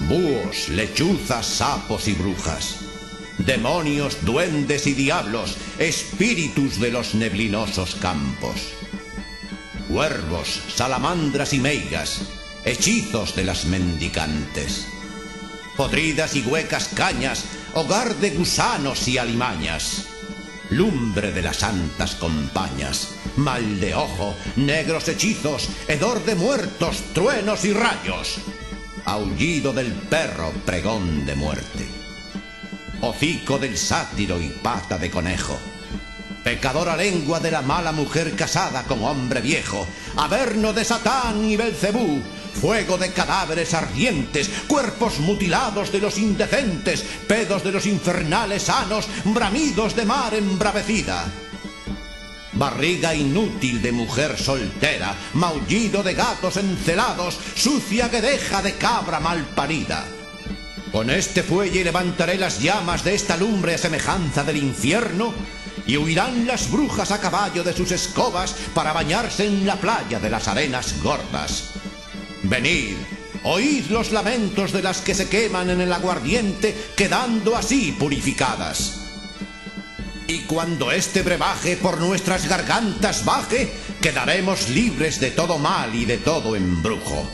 búhos, lechuzas, sapos y brujas, demonios, duendes y diablos, espíritus de los neblinosos campos, cuervos, salamandras y meigas, hechizos de las mendicantes, podridas y huecas cañas, hogar de gusanos y alimañas, lumbre de las santas compañas, mal de ojo, negros hechizos, hedor de muertos, truenos y rayos, aullido del perro, pregón de muerte, hocico del sátiro y pata de conejo, pecadora lengua de la mala mujer casada con hombre viejo, averno de Satán y Belcebú, fuego de cadáveres ardientes, cuerpos mutilados de los indecentes, pedos de los infernales sanos, bramidos de mar embravecida, barriga inútil de mujer soltera, maullido de gatos encelados, sucia guedeja de cabra mal parida. Con este fuelle levantaré las llamas de esta lumbre a semejanza del infierno, y huirán las brujas a caballo de sus escobas para bañarse en la playa de las arenas gordas. Venid, oíd los lamentos de las que se queman en el aguardiente, quedando así purificadas. Y cuando este brebaje por nuestras gargantas baje, quedaremos libres de todo mal y de todo embrujo.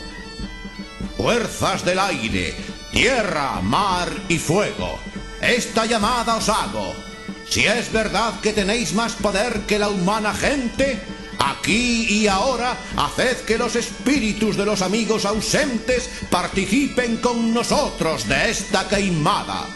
Fuerzas del aire, tierra, mar y fuego, esta llamada os hago. Si es verdad que tenéis más poder que la humana gente, aquí y ahora haced que los espíritus de los amigos ausentes participen con nosotros de esta queimada.